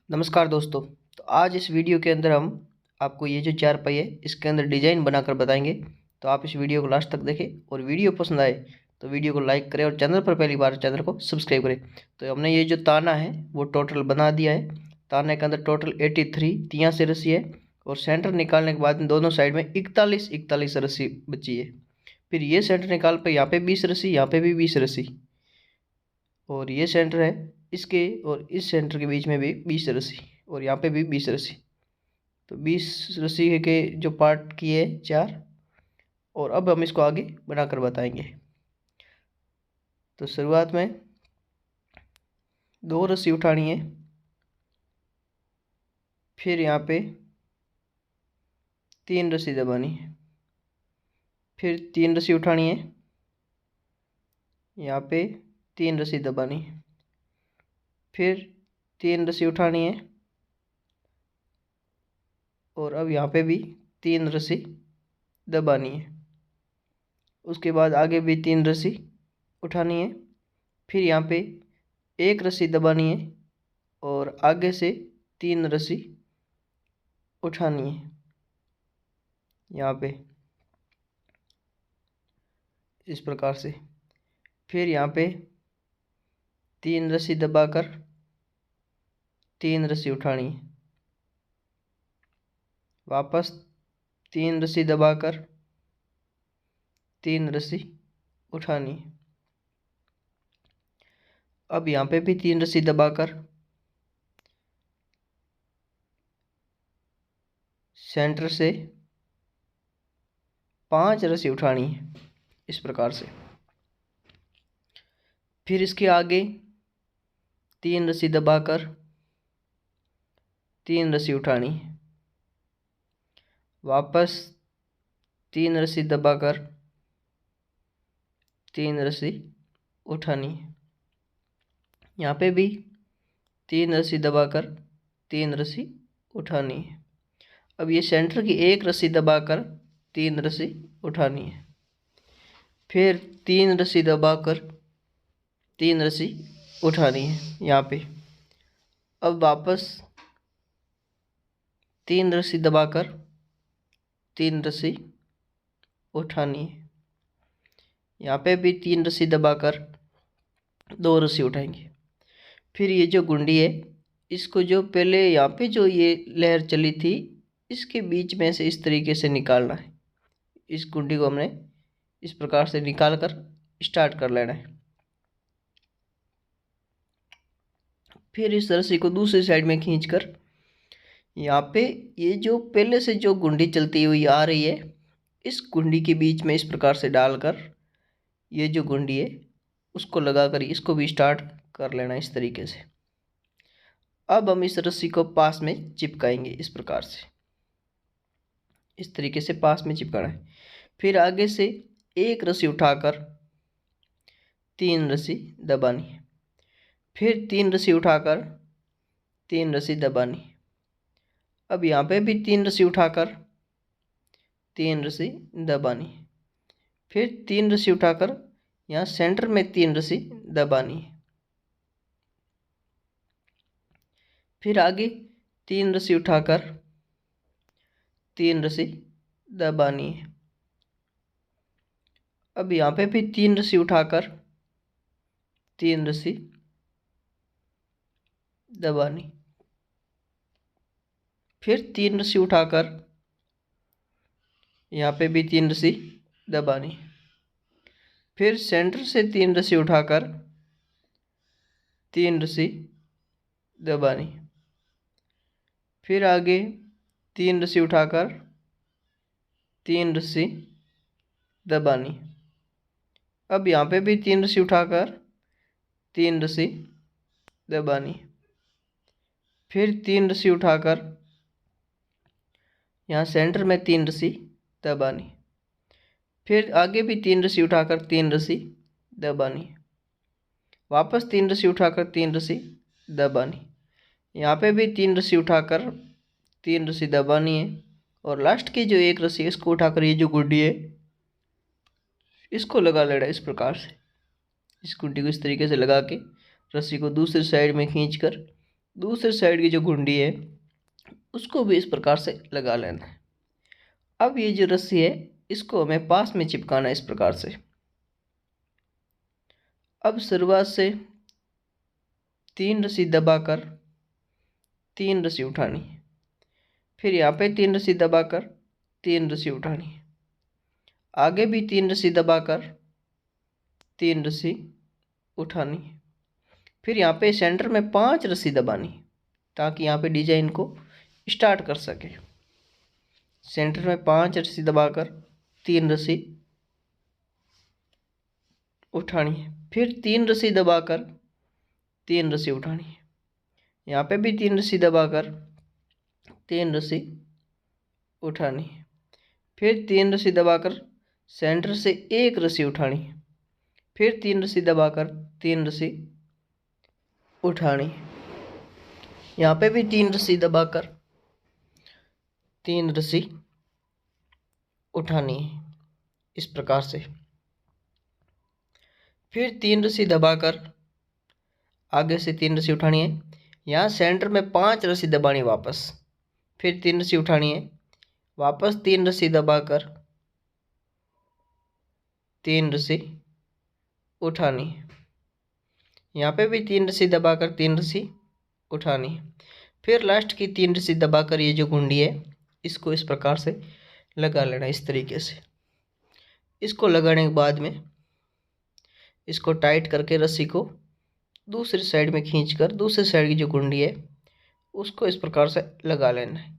नमस्कार दोस्तों। तो आज इस वीडियो के अंदर हम आपको ये जो चारपाई है इसके अंदर डिज़ाइन बनाकर बताएंगे। तो आप इस वीडियो को लास्ट तक देखें और वीडियो पसंद आए तो वीडियो को लाइक करें और चैनल पर पहली बार चैनल को सब्सक्राइब करें। तो हमने ये जो ताना है वो टोटल बना दिया है। ताने के अंदर टोटल 83 तियाँ से रस्सी है और सेंटर निकालने के बाद दोनों साइड में 41 रस्सी बची है। फिर ये सेंटर निकाल पर यहाँ पे 20 रस्सी, यहाँ पे भी 20 रस्सी और ये सेंटर है इसके और इस सेंटर के बीच में भी 20 रस्सी और यहाँ पे भी 20 रस्सी। तो 20 रस्सी के जो पार्ट किए 4 और अब हम इसको आगे बनाकर बताएंगे। तो शुरुआत में 2 रस्सी उठानी है, फिर यहाँ पे 3 रस्सी दबानी है, फिर 3 रस्सी उठानी है, यहाँ पे 3 रस्सी दबानी है, फिर 3 रस्सी उठानी है और अब यहाँ पे भी 3 रस्सी दबानी है। उसके बाद आगे भी 3 रस्सी उठानी है, फिर यहाँ पे 1 रस्सी दबानी है और आगे से 3 रस्सी उठानी है यहाँ पे इस प्रकार से। फिर यहाँ पे 3 रस्सी दबाकर 3 रस्सी उठानी है, वापस 3 रस्सी दबाकर 3 रस्सी उठानी है। अब यहाँ पे भी 3 रस्सी दबाकर सेंटर से 5 रस्सी उठानी है इस प्रकार से। फिर इसके आगे 3 रस्सी दबाकर 3 रस्सी उठानी है, वापस 3 रस्सी दबाकर 3 रस्सी उठानी है, यहाँ पे भी 3 रस्सी दबाकर 3 रस्सी उठानी है। अब ये सेंटर की 1 रस्सी दबाकर 3 रस्सी उठानी है, फिर 3 रस्सी दबाकर 3 रस्सी उठानी है यहाँ पे। अब वापस 3 रस्सी दबाकर 3 रस्सी उठानी है, यहाँ पे भी 3 रस्सी दबाकर 2 रस्सी उठाएंगे। फिर ये जो गुंडी है इसको जो पहले यहाँ पे जो ये लहर चली थी इसके बीच में से इस तरीके से निकालना है। इस गुंडी को हमने इस प्रकार से निकाल कर स्टार्ट कर लेना है। फिर इस रस्सी को दूसरी साइड में खींचकर यहाँ पे ये जो पहले से जो गुंडी चलती हुई आ रही है इस गुंडी के बीच में इस प्रकार से डालकर ये जो गुंडी है उसको लगाकर इसको भी स्टार्ट कर लेना इस तरीके से। अब हम इस रस्सी को पास में चिपकाएंगे इस प्रकार से, इस तरीके से पास में चिपकाना है। फिर आगे से 1 रस्सी उठाकर 3 रस्सी दबानी है, फिर 3 रस्सी उठाकर 3 रस्सी दबानी है। अब यहाँ पे भी 3 रस्सी उठाकर 3 रस्सी दबानी है, फिर 3 रस्सी उठाकर यहाँ सेंटर में 3 रस्सी दबानी है, फिर आगे 3 रस्सी उठाकर 3 रस्सी दबानी है। अब यहाँ पे भी 3 रस्सी उठाकर 3 रस्सी दबानी, फिर 3 रस्सी उठाकर यहाँ पे भी 3 रस्सी दबानी, फिर सेंटर से 3 रस्सी उठाकर 3 रस्सी दबानी, फिर आगे 3 रस्सी उठाकर 3 रस्सी दबानी। अब यहाँ पे भी 3 रस्सी उठाकर 3 रस्सी दबानी, फिर 3 रस्सी उठाकर यहाँ सेंटर में 3 रस्सी दबानी, फिर आगे भी 3 रस्सी उठाकर 3 रस्सी दबानी, वापस 3 रस्सी उठाकर 3 रस्सी दबानी, यहाँ पे भी 3 रस्सी उठाकर 3 रस्सी दबानी है और लास्ट की जो 1 रस्सी है इसको उठाकर ये जो गुंडी है इसको लगा लेना इस प्रकार से। इस गुंडी को इस तरीके से लगा के रस्सी को दूसरी साइड में खींचकर दूसरी साइड की जो गुंडी है उसको भी इस प्रकार से लगा लेना है। अब ये जो रस्सी है इसको हमें पास में चिपकाना है इस प्रकार से। अब शुरुआत से 3 रस्सी दबाकर 3 रस्सी उठानी, फिर यहाँ पे 3 रस्सी दबाकर 3 रस्सी उठानी, आगे भी 3 रस्सी दबाकर 3 रस्सी उठानी, फिर यहाँ पे सेंटर में 5 रस्सी दबानी ताकि यहाँ पे डिजाइन को स्टार्ट कर सके। सेंटर में 5 रस्सी दबाकर 3 रस्सी उठानी है, फिर 3 रस्सी दबाकर 3 रस्सी उठानी है, यहाँ पे भी 3 रस्सी दबाकर 3 रस्सी उठानी है, फिर 3 रस्सी दबाकर सेंटर से 1 रस्सी उठानी है, फिर 3 रस्सी दबाकर 3 रस्सी उठानी, यहाँ पे भी 3 रस्सी दबाकर 3 रस्सी उठानी है इस प्रकार से। फिर 3 रस्सी दबाकर आगे से 3 रस्सी उठानी है, यहाँ सेंटर में 5 रस्सी दबानी वापस, फिर 3 रस्सी उठानी है, वापस 3 रस्सी दबाकर 3 रस्सी उठानी, यहाँ पे भी 3 रस्सी दबाकर 3 रस्सी उठानी, फिर लास्ट की 3 रस्सी दबाकर ये जो गुंडी है इसको इस प्रकार से लगा लेना इस तरीके से। इसको लगाने के बाद में इसको टाइट करके रस्सी को दूसरी साइड में खींचकर दूसरी साइड की जो गुंडी है उसको इस प्रकार से लगा लेना है।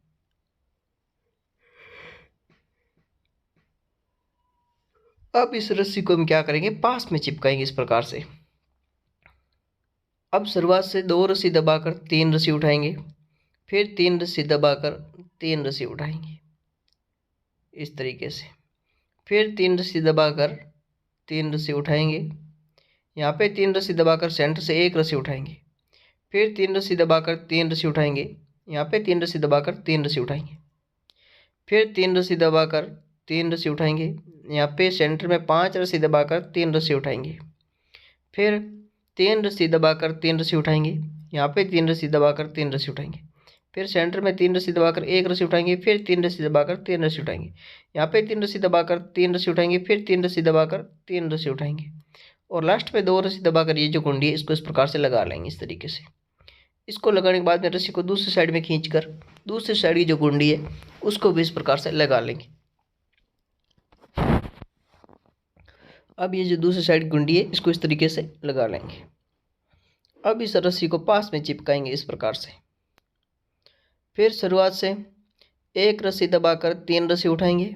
अब इस रस्सी को हम क्या करेंगे, पास में चिपकाएंगे इस प्रकार से। अब शुरुआत से 2 रस्सी दबाकर 3 रस्सी उठाएंगे, फिर 3 रस्सी दबाकर 3 रस्सी उठाएंगे इस तरीके से, फिर 3 रस्सी दबाकर 3 रस्सी उठाएंगे, यहाँ पे 3 रस्सी दबाकर सेंटर से 1 रस्सी उठाएंगे, फिर 3 रस्सी दबाकर 3 रस्सी उठाएंगे, यहाँ पे 3 रस्सी दबाकर 3 रस्सी उठाएंगे, फिर 3 रस्सी दबाकर 3 रस्सी उठाएंगे, यहाँ पे सेंटर में 5 रस्सी दबाकर 3 रस्सी उठाएंगे, फिर 3 रस्सी दबाकर 3 रस्सी उठाएंगे, यहाँ पे 3 रस्सी दबाकर 3 रस्सी उठाएंगे, फिर सेंटर में 3 रस्सी दबाकर 1 रस्सी उठाएंगे, फिर 3 रस्सी दबाकर 3 रस्सी उठाएंगे, यहाँ पे 3 रस्सी दबाकर 3 रस्सी उठाएंगे, फिर 3 रस्सी दबाकर 3 रस्सी उठाएंगे और लास्ट में 2 रस्सी दबाकर ये जो कुंडी है इसको इस प्रकार से लगा लेंगे इस तरीके से। इसको लगाने के बाद में रस्सी को दूसरी साइड में खींचकर दूसरी साइड की जो कुंडी है उसको भी इस प्रकार से लगा लेंगे। अब ये जो दूसरी साइड गुंडी है इसको इस तरीके से लगा लेंगे। अब इस रस्सी को पास में चिपकाएंगे इस प्रकार से। फिर शुरुआत से 1 रस्सी दबाकर 3 रस्सी उठाएंगे,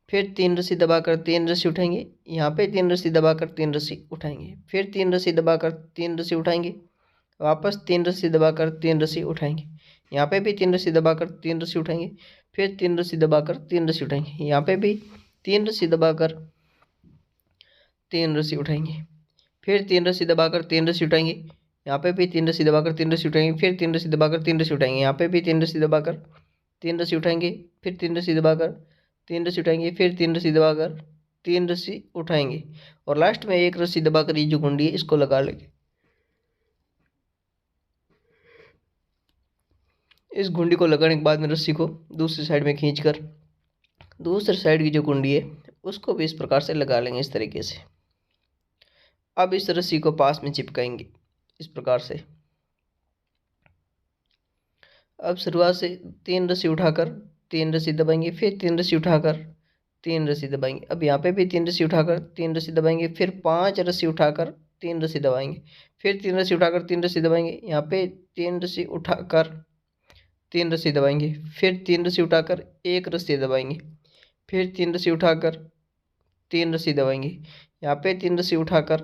फिर 3 रस्सी दबाकर 3 रस्सी उठाएंगे, यहाँ पे 3 रस्सी दबाकर 3 रस्सी उठाएंगे, फिर 3 रस्सी दबाकर 3 रस्सी उठाएंगे, वापस 3 रस्सी दबाकर 3 रस्सी उठाएंगे, यहाँ पे भी 3 रस्सी दबाकर 3 रस्सी उठाएंगे, फिर 3 रस्सी दबाकर 3 रस्सी उठाएंगे, यहाँ पे भी 3 रस्सी दबाकर 3 रस्सी उठाएंगे, फिर 3 रस्सी दबाकर 3 रस्सी उठाएंगे, यहाँ पे भी 3 रस्सी दबाकर 3 रस्सी उठाएंगे, फिर 3 रस्सी दबाकर 3 रस्सी उठाएंगे, यहाँ पे भी 3 रस्सी दबाकर 3 रस्सी उठाएंगे, फिर 3 रस्सी दबाकर 3 रस्सी उठाएंगे, फिर 3 रस्सी दबाकर 3 रस्सी उठाएंगे और लास्ट में 1 रस्सी दबाकर ये जो गुंडी है इसको लगा लेंगे। इस गुंडी को लगाने के बाद में रस्सी को दूसरी साइड में खींचकर दूसरी साइड की जो गुंडी है उसको भी इस प्रकार से लगा लेंगे इस तरीके से। अब इस रस्सी को पास में चिपकाएंगे इस प्रकार से। अब शुरुआत से 3 रस्सी उठाकर 3 रस्सी दबाएंगे, फिर 3 रस्सी उठाकर 3 रस्सी दबाएंगे, अब यहाँ पे भी 3 रस्सी उठाकर 3 रस्सी दबाएंगे, फिर 5 रस्सी उठाकर 3 रस्सी दबाएंगे, फिर 3 रस्सी उठाकर 3 रस्सी दबाएंगे, यहाँ पे 3 रस्सी उठाकर 3 रस्सी दबाएंगे, फिर 3 रस्सी उठाकर 1 रस्सी दबाएंगे, फिर 3 रस्सी उठाकर 3 रस्सी दबाएंगे, यहाँ पे 3 रस्सी उठाकर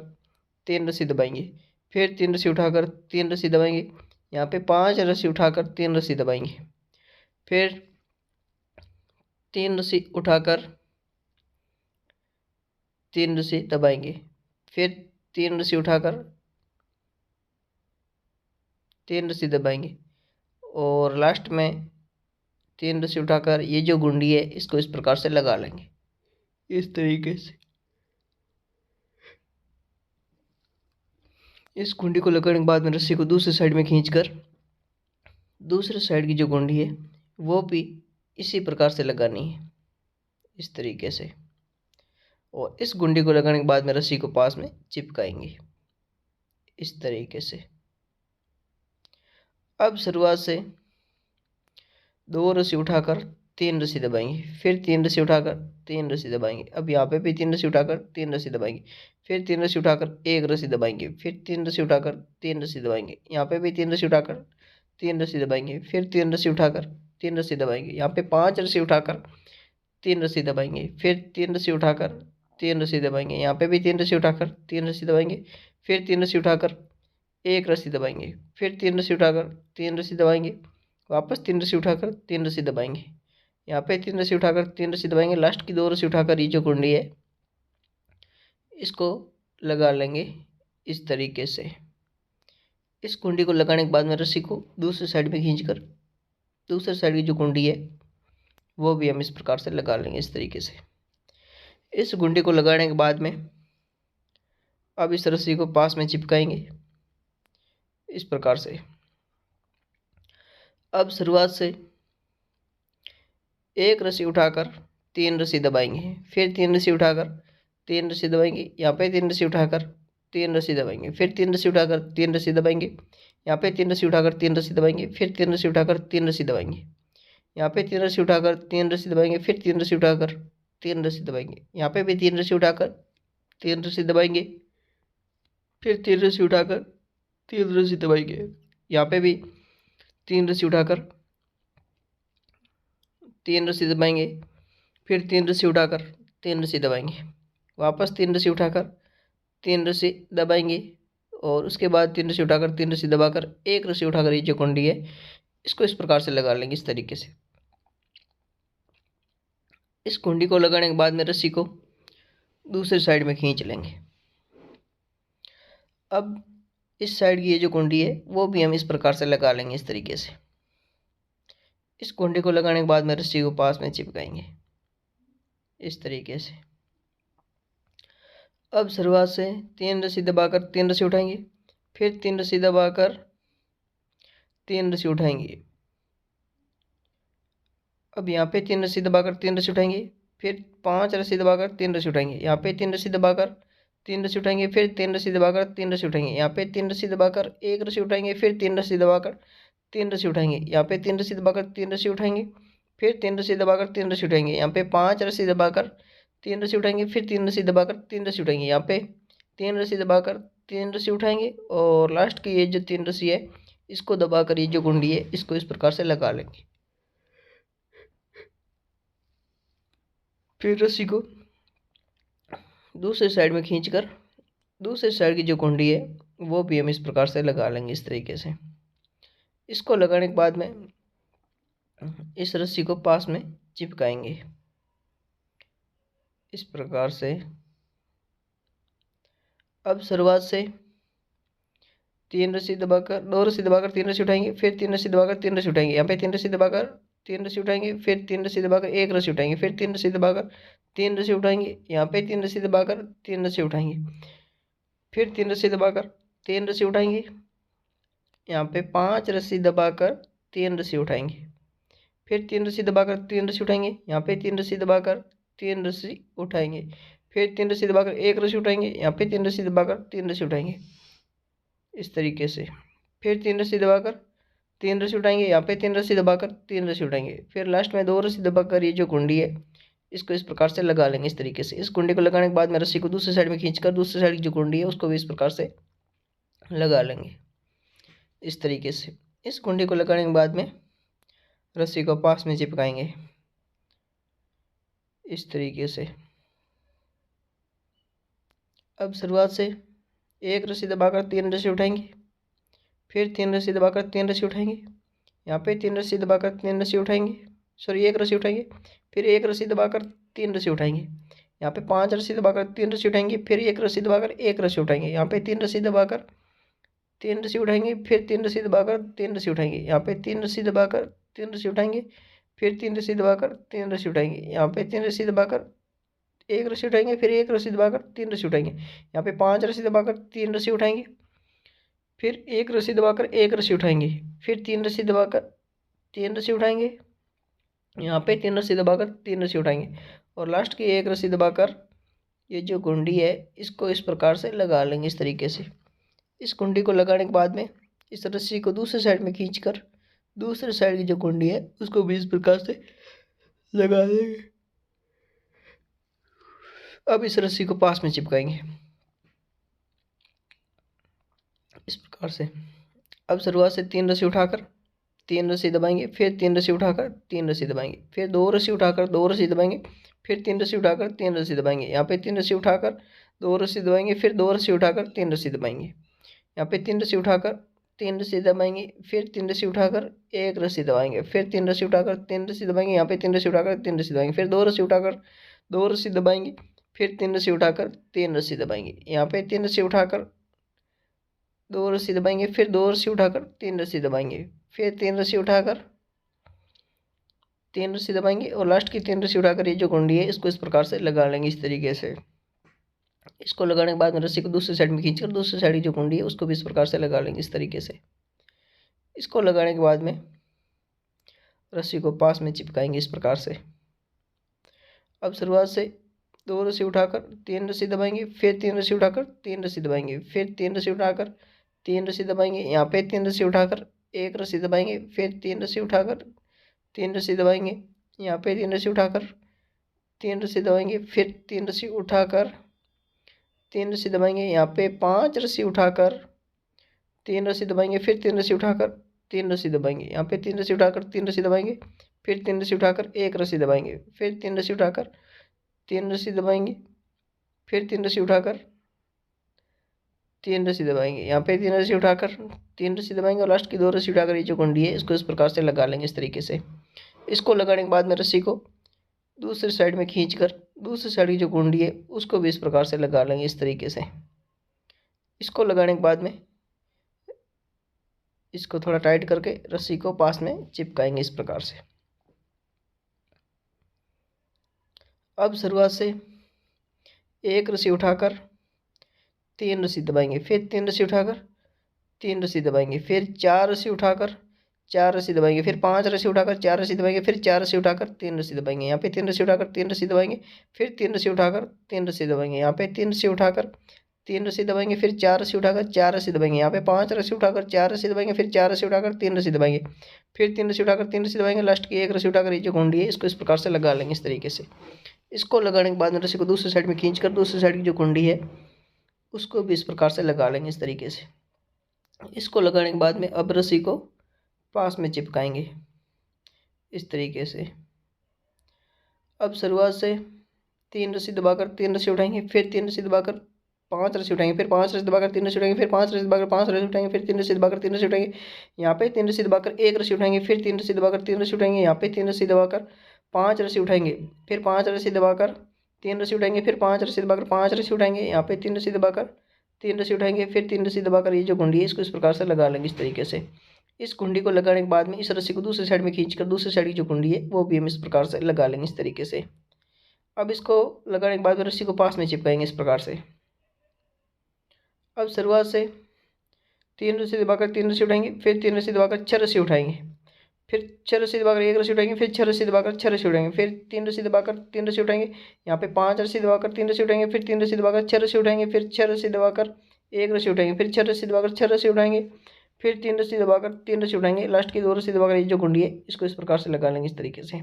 3 रस्सी दबाएंगे, फिर 3 रस्सी उठाकर 3 रस्सी दबाएंगे, यहाँ पे 5 रस्सी उठाकर 3 रस्सी दबाएंगे, फिर 3 रस्सी उठाकर 3 रस्सी दबाएंगे, फिर 3 रस्सी उठाकर 3 रस्सी दबाएंगे और लास्ट में 3 रस्सी उठाकर ये जो गुंडी है इसको इस प्रकार से लगा लेंगे इस तरीके से। इस कुंडी को लगाने के बाद में रस्सी को दूसरी साइड में खींचकर दूसरे साइड की जो कुंडी है वो भी इसी प्रकार से लगानी है, इस तरीके से। और इस कुंडी को लगाने के बाद में रस्सी को पास में चिपकाएंगे इस तरीके से। अब शुरुआत से 2 रस्सी उठाकर 3 रस्सी दबाएंगे, फिर 3 रस्सी उठाकर 3 रस्सी दबाएंगे। अब यहाँ पे भी 3 रस्सी उठाकर 3 रस्सी दबाएंगे, फिर 3 रस्सी उठाकर 1 रस्सी दबाएंगे, फिर 3 रस्सी उठाकर 3 रस्सी दबाएंगे। यहाँ पे भी 3 रस्सी उठाकर 3 रस्सी दबाएंगे, फिर 3 रस्सी उठाकर 3 रस्सी दबाएंगे। यहाँ पे 5 रस्सी उठाकर 3 रस्सी दबाएंगे, फिर 3 रस्सी उठाकर 3 रस्सी दबाएंगे। यहाँ पे भी 3 रस्सी उठाकर 3 रस्सी दबाएंगे, फिर 3 रस्सी उठाकर 1 रस्सी दबाएंगे, फिर 3 रस्सी उठाकर 3 रस्सी दबाएंगे, वापस 3 रस्सी उठाकर 3 रस्सी दबाएंगे। यहाँ पे 3 रस्सी उठाकर 3 रस्सी दबाएंगे, लास्ट की 2 रस्सी उठाकर ये जो कुंडी है इसको लगा लेंगे इस तरीके से। इस कुंडी को लगाने के बाद में रस्सी को दूसरी साइड में खींचकर दूसरी साइड की जो कुंडी है वो भी हम इस प्रकार से लगा लेंगे इस तरीके से। इस कुंडी को लगाने के बाद में अब इस रस्सी को पास में चिपकाएंगे इस प्रकार से। अब शुरुआत से 1 रस्सी उठाकर 3 रस्सी दबाएंगे, फिर 3 रस्सी उठाकर 3 रस्सी दबाएंगे। यहाँ पे 3 रस्सी उठाकर 3 रस्सी दबाएंगे, फिर 3 रस्सी उठाकर 3 रस्सी दबाएंगे। यहाँ पे 3 रस्सी उठाकर 3 रस्सी दबाएंगे, फिर 3 रस्सी उठाकर 3 रस्सी दबाएंगे। यहाँ पे 3 रस्सी उठाकर 3 रस्सी दबाएंगे, फिर 3 रस्सी उठाकर 3 रस्सी दबाएंगे। यहाँ पे भी 3 रस्सी उठाकर 3 रस्सी दबाएंगे, फिर 3 रस्सी उठाकर 3 रस्सी दबाएंगे। यहाँ पे भी 3 रस्सी उठाकर 3 रस्सी दबाएंगे, फिर 3 रस्सी उठाकर 3 रस्सी दबाएंगे, वापस 3 रस्सी उठाकर 3 रस्सी दबाएंगे और उसके बाद 3 रस्सी उठाकर 3 रस्सी दबाकर 1 रस्सी उठाकर ये जो कुंडी है इसको इस प्रकार से लगा लेंगे इस तरीके से। इस कुंडी को लगाने के बाद में रस्सी को दूसरी साइड में खींच लेंगे। अब इस साइड की ये जो कुंडी है वो भी हम इस प्रकार से लगा लेंगे इस तरीके से। इस कुंडी को लगाने के बाद में रस्सी को पास में चिपकाएंगे इस तरीके से। अब शुरुआत से 3 रस्सी दबाकर 3 रस्सी उठाएंगे, फिर 3 रस्सी दबाकर 3 रस्सी उठाएंगे। अब यहाँ पे 3 रस्सी दबाकर 3 रस्सी उठाएंगे, फिर 5 रस्सी दबाकर 3 रस्सी उठाएंगे। यहाँ पे 3 रस्सी दबाकर 3 रस्सी उठाएंगे, फिर 3 रस्सी दबाकर 3 रस्सी उठाएंगे। यहाँ पे 3 रस्सी दबाकर 1 रस्सी उठाएंगे, फिर 3 रस्सी दबाकर 3 रस्सी उठाएंगे। यहाँ पे 3 रस्सी दबाकर 3 रस्सी उठाएंगे, फिर 3 रस्सी दबाकर 3 रस्सी उठाएंगे। यहाँ पे 5 रस्सी दबाकर 3 रस्सी उठाएंगे, फिर 3 रस्सी दबाकर 3 रस्सी उठाएंगे। यहाँ पे 3 रस्सी दबाकर 3 रस्सी उठाएंगे और लास्ट की ये जो 3 रस्सी है इसको दबाकर ये जो कुंडी है इसको इस प्रकार से लगा लेंगे। फिर रस्सी को दूसरे साइड में खींचकर दूसरे साइड की जो कुंडी है वो भी हम इस प्रकार से लगा लेंगे इस तरीके से। इसको लगाने के बाद में इस रस्सी को पास में चिपकाएंगे इस प्रकार से। अब शुरुआत से 3 रस्सी दबाकर 2 रस्सी दबाकर 3 रस्सी उठाएंगे, फिर 3 रस्सी दबाकर 3 रस्सी उठाएंगे। यहाँ पे 3 रस्सी दबाकर 3 रस्सी उठाएंगे, फिर 3 रस्सी दबाकर 1 रस्सी उठाएंगे, फिर 3 रस्सी दबाकर 3 रस्सी उठाएंगे। यहाँ पे 3 रस्सी दबाकर 3 रस्सी उठाएंगे, फिर 3 रस्सी दबाकर 3 रस्सी उठाएंगे। यहाँ पे 5 रस्सी दबाकर 3 रस्सी उठाएंगे, फिर 3 रस्सी दबाकर 3 रस्सी उठाएंगे। यहाँ पे 3 रस्सी दबाकर 3 रस्सी उठाएंगे, फिर 3 रस्सी दबाकर 1 रस्सी उठाएंगे। यहाँ पे 3 रस्सी दबाकर 3 रस्सी उठाएंगे इस तरीके से। फिर 3 रस्सी दबाकर 3 रस्सी उठाएंगे, यहाँ पे 3 रस्सी दबाकर 3 रस्सी उठाएंगे, फिर लास्ट में 2 रस्सी दबाकर ये जो कुंडी है इसको इस प्रकार से लगा लेंगे इस तरीके से। इस कुंडी को लगाने के बाद में रस्सी को दूसरी साइड में खींचकर दूसरी साइड की जो कुंडी है उसको भी इस प्रकार से लगा लेंगे इस तरीके से। इस कुंडी को लगाने के बाद में रस्सी को पास में चिपकाएंगे इस तरीके से। अब शुरुआत से 1 रस्सी दबाकर 3 रस्सी उठाएंगे, फिर 3 रस्सी दबाकर 3 रस्सी उठाएंगे। यहाँ पे 3 रस्सी दबाकर 3 रस्सी उठाएंगे, 1 रस्सी उठाएंगे, फिर 1 रस्सी दबाकर 3 रस्सी उठाएंगे। यहाँ पे 5 रस्सी दबाकर 3 रस्सी उठाएंगे, फिर 1 रस्सी दबाकर 1 रस्सी उठाएंगे। यहाँ पे 3 रस्सी दबाकर 3 रस्सी उठाएंगे, फिर 3 रस्सी दबाकर 3 रस्सी उठाएंगे। यहाँ पे 3 रस्सी दबाकर 3 रस्सी उठाएंगे, फिर 3 रस्सी दबाकर 3 रस्सी उठाएंगे। यहाँ पे 3 रस्सी दबाकर 1 रस्सी उठाएंगे, फिर 1 रस्सी दबाकर 3 रस्सी उठाएंगे। यहाँ पे 5 रस्सी दबाकर 3 रस्सी उठाएंगे, फिर एक रस्सी दबाकर एक रस्सी उठाएंगे, फिर 3 रस्सी दबाकर 3 रस्सी उठाएंगे, यहाँ पे 3 रस्सी दबाकर 3 रस्सी उठाएंगे और लास्ट की एक रस्सी दबाकर ये जो गुंडी है इसको इस प्रकार से लगा लेंगे इस तरीके से। इस गुंडी को लगाने के बाद में इस रस्सी को दूसरी साइड में खींचकर दूसरी साइड की जो गुंडी है उसको भी इस प्रकार से लगा देंगे। अब इस रस्सी को पास में चिपकाएंगे इस प्रकार से। अब शुरुआत से 3 रस्सी उठाकर 3 रस्सी दबाएंगे, फिर 3 रस्सी उठाकर 3 रस्सी दबाएंगे, फिर 2 रस्सी उठाकर 2 रस्सी दबाएंगे, फिर 3 रस्सी उठाकर 3 रस्सी दबाएंगे, यहाँ पे 3 रस्सी उठाकर 2 रस्सी दबाएंगे, फिर 2 रस्सी उठाकर 3 रस्सी दबाएंगे, यहाँ पे 3 रस्सी उठाकर 3 रस्सी दबाएंगे, फिर 3 रस्सी उठाकर 1 रस्सी दबाएंगे, फिर 3 रस्सी उठाकर 3 रस्सी दबाएंगे, यहाँ पे 3 रस्सी उठाकर 3 रस्सी दबाएंगे, फिर 2 रस्सी उठाकर 2 रस्सी दबाएंगे, फिर 3 रस्सी उठाकर 3 रस्सी दबाएंगे, यहाँ पे 3 रस्सी उठाकर 2 रस्सी दबाएंगे, फिर 2 रस्सी उठाकर 3 रस्सी दबाएंगे, फिर 3 रस्सी उठाकर 3 रस्सी दबाएंगे और लास्ट की 3 रस्सी उठाकर ये जो गुंडी है इसको इस प्रकार से लगा लेंगे इस तरीके से। इसको लगाने के बाद में रस्सी को दूसरी साइड में खींचकर दूसरी साइड की जो गुंडी है उसको भी इस प्रकार से लगा लेंगे इस तरीके से। इसको लगाने के बाद में रस्सी को पास में चिपकाएंगे इस प्रकार से। अब शुरुआत से 2 रस्सी उठाकर 3 रस्सी दबाएंगे, फिर 3 रस्सी उठाकर 3 रस्सी दबाएंगे, फिर 3 रस्सी उठाकर 3 रस्सी दबाएंगे, यहाँ पे 3 रस्सी उठाकर 1 रस्सी दबाएंगे, फिर 3 रस्सी उठाकर 3 रस्सी दबाएंगे, यहाँ पे 3 रस्सी उठाकर 3 रस्सी दबाएंगे, फिर 3 रस्सी उठाकर 3 रस्सी दबाएंगे, यहाँ पे 5 रस्सी उठाकर 3 रस्सी दबाएंगे, फिर 3 रस्सी उठाकर 3 रस्सी दबाएंगे, यहाँ पे 3 रस्सी उठाकर 3 रस्सी दबाएंगे, फिर 3 रस्सी उठाकर 1 रस्सी दबाएंगे, फिर 3 रस्सी उठाकर 3 रस्सी दबाएंगे, फिर 3 रस्सी उठाकर 3 रस्सी दबाएंगे, यहाँ पे 3 रस्सी उठाकर 3 रस्सी दबाएंगे और लास्ट की 2 रस्सी उठाकर ये जो गुंडी है इसको इस प्रकार से लगा लेंगे इस तरीके से। इसको लगाने के बाद में रस्सी को दूसरी साइड में खींचकर दूसरी साइड की जो गुंडी है उसको भी इस प्रकार से लगा लेंगे इस तरीके से। इसको लगाने के बाद में इसको थोड़ा टाइट करके रस्सी को पास में चिपकाएंगे इस प्रकार से। अब शुरुआत से 1 रस्सी उठाकर 3 रस्सी दबाएंगे, फिर 3 रस्सी उठाकर 3 रस्सी दबाएंगे, फिर 4 रस्सी उठाकर 4 रस्सी दबाएंगे, फिर 5 रस्सी उठाकर 4 रस्सी दबाएंगे, फिर 4 रस्सी उठाकर 3 रस्सी दबाएंगे, यहाँ पे 3 रस्सी उठाकर 3 रस्सी दबाएंगे, फिर 3 रस्सी उठाकर 3 रस्सी दबाएंगे, यहाँ पे 3 रस्सी उठाकर 3 रस्सी दबाएंगे, फिर 4 रस्सी उठाकर 4 रस्सी दबाएंगे, यहाँ पे 5 रस्सी उठाकर 4 रस्सी दबाएंगे, फिर 4 रस्सी उठाकर 3 रस्सी दबाएंगे, फिर 3 रस्सी उठाकर 3 रस्सी दबाएंगे, लास्ट की 1 रस्सी उठाकर ये जो गुंडी है इसको इस प्रकार से लगा लेंगे इस तरीके से। इसको लगाने के बाद में रस्सी को दूसरी साइड में खींचकर दूसरी साइड की जो गुंडी है उसको भी इस प्रकार से लगा लेंगे इस तरीके से। इसको लगाने के बाद में अब रस्सी को पास में चिपकाएंगे इस तरीके से। अब शुरुआत से 3 रस्सी दबाकर 3 रस्सी उठाएंगे, फिर 3 रस्सी दबाकर 5 रस्सी उठाएंगे, फिर 5 रस्सी दबाकर 3 रस्सी उठाएंगे, फिर 5 रस्सी दबाकर 5 रस्सी उठाएंगे, फिर 3 रस्सी दबाकर 3 रस्सी उठाएंगे, यहाँ पे 3 रस्सी दबाकर 1 रस्सी उठाएंगे, फिर 3 रस्सी दबाकर 3 रस्सी उठाएंगे, यहाँ पे 3 रस्सी दबाकर 5 रस्सी उठाएंगे, फिर 5 रस्सी दबाकर 3 रस्सी उठाएंगे, फिर 5 रस्सी दबाकर 5 रस्सी उठाएंगे, यहाँ पे 3 रस्सी दबाकर 3 रस्सी उठाएंगे, फिर 3 रस्सी दबाकर ये जो गुंडी है इसको इस प्रकार से लगा लेंगे इस तरीके से। इस गुंडी को लगाने के बाद में इस रस्सी को दूसरी साइड में खींचकर दूसरी साइड की जो गुंडी है वो भी हम इस प्रकार से लगा लेंगे इस तरीके से। अब इसको लगाने के बाद में रस्सी को पास में चिपकाएंगे इस प्रकार से। अब शुरुआत से 3 रस्सी दबाकर 3 रस्सी उठाएंगे, फिर 3 रस्सी दबाकर 6 रस्सी उठाएंगे, फिर 6 रस्सी दबाकर 1 रस्सी उठाएंगे, फिर 6 रस्सी दबाकर 6 रस्सी उठाएंगे, फिर 3 रस्सी दबाकर 3 रस्सी उठाएंगे, यहाँ पे 5 रस्सी दबाकर 3 रस्सी उठाएंगे, फिर 3 रस्सी दबाकर 6 रस्सी उठाएंगे, फिर 6 रस्सी दबाकर 1 रस्सी उठाएंगे, फिर 6 रस्सी दबाकर 6 रस्सी उठाएंगे, फिर 3 रस्सी दबाकर 3 रस्सी उठाएंगे, लास्ट की 2 रस्सी दबाकर ये जो गुंडी है इसको इस प्रकार से लगा लेंगे इस तरीके से।